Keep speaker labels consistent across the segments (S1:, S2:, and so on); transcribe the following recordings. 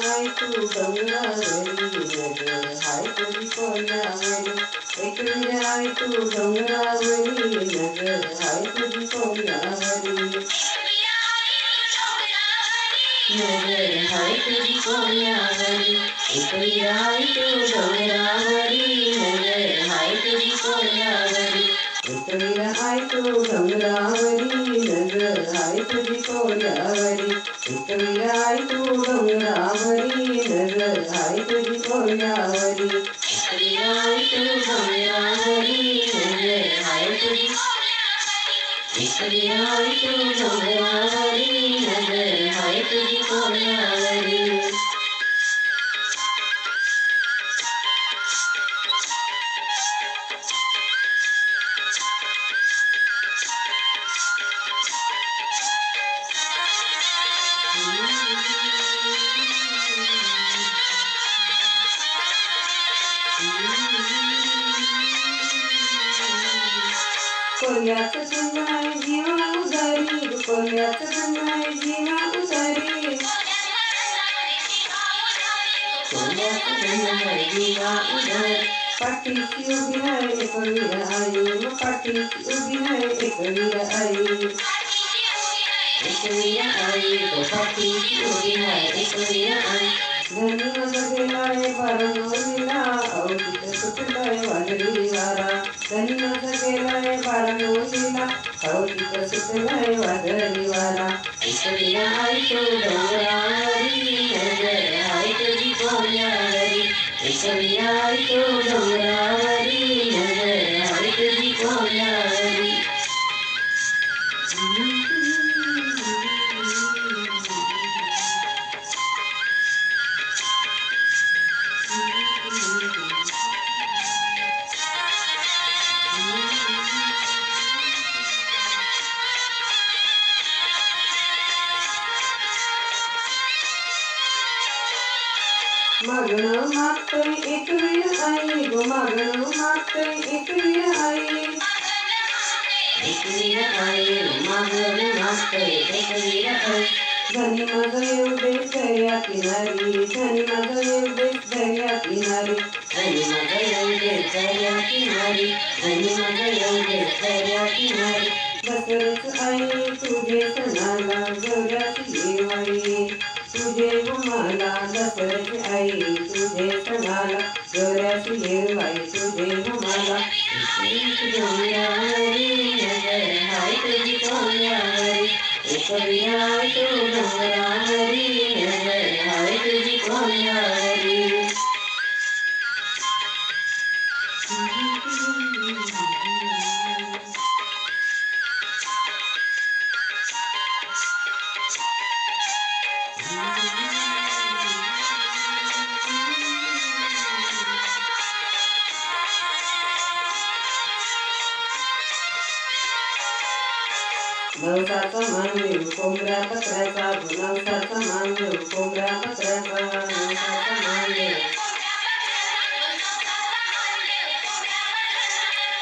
S1: हाय तू डोंगरावरी नगर हाय तुझी कोल्हावरी एकविरा हाय तू डोंगरावरी नगर हाय तुझी कोल्हावरी नगर हाय तुझी कोल्हावरी एकविरा हाय तू डोंगरावरी नगर हाय तुझी कोल्हावरी एकविरा हाय तू डोंगरावरी नगर हाय तुझी कोल्हावरी एकविरा हाय तू डोंगरावरी नगर हाय तुझी कोल्हावरी एकविरा हाय तू डोंगरावरी नगर हाय तुझी एकविरा हाय तू डोंगरावरी नगर हाय तुझी कोल्हावरी कोल्याचं गंगाय जीवा उदारी कोल्याचं गंगाय जीवा उदारी कोल्याचं गंगाय जीवा उदारी पाठीशी उभी आहे एकविरा आई पाठीशी उभी आहे एकविरा आई एकविरा आई पाठीशी उभी आहे एकविरा आई धनी माझा गेलाय बारानोरीला अवतीत सुटलाय वादळी वारा धनी माझा गेलाय बारानोरीला अवतीत सुटलाय वादळी वारा एकविरा आई तू डोंगरावरी नगर हाय तुझी कोल्हावरी एकविरा आई तू डोंगरावरी नगर हाय तुझी कोल्हावरी मागणं मागतोय एकविरा आई गो मागणं मागतोय एकविरा आई एकविरा आई मागणं मागतोय एकविरा आई धनी माझा येऊ दे दर्या किनारी धनी माझा येऊ दे दर्या किनारी धनी माझा येऊ दे दर्या किनारी धनी माझा येऊ दे दर्या किनारी दसरथ आई तुझे सणाला गौऱ्याची येवाई तुझे गुमाला दसरथ आई तुझे सणाला गौऱ्याची येवाई तुझे गुमाला डोंगरावरी नगर हाय तुझी कोल्हावरी एकविरा हाय तू डोंगरावरी नगर हाय तुझी कोल्हावरी नवसाचा मानदेव कोंबड्या पत्र्याचा नवसाचा मानदेव कोंबड्या पत्र्याचा नवसाचा मानदेव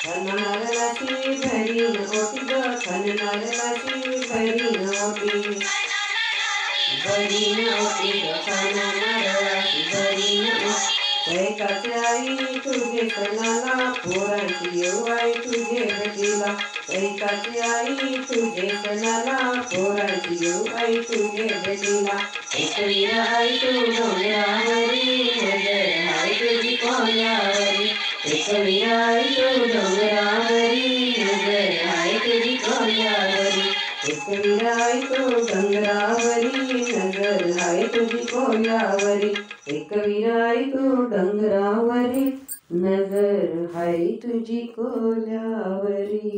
S1: खणणाऱ्याची भरी ओटी ग खणणाऱ्याची भरी ओटी भरी ओटी ग खणणाऱ्याची भरी ओटी कैकाची आई तुझे सणाला पोरांची येऊ आई तुझे भेटीला कैकाची आई तुझे सणाला पोरांची येऊ आई तुझे भेटीला एकविरा आई तू डोंगरावरी नगर हाय तुझी कोल्हावरी एकविरा आई तू डोंगरावरी नगर हाय तुझी कोल्हावरी एकविरा आई तू डोंगरावरी नगर हाय तुझी कोल्हावरी एकविरा आई तू डोंगरावरी नगर हाय तुझी कोल्हावरी।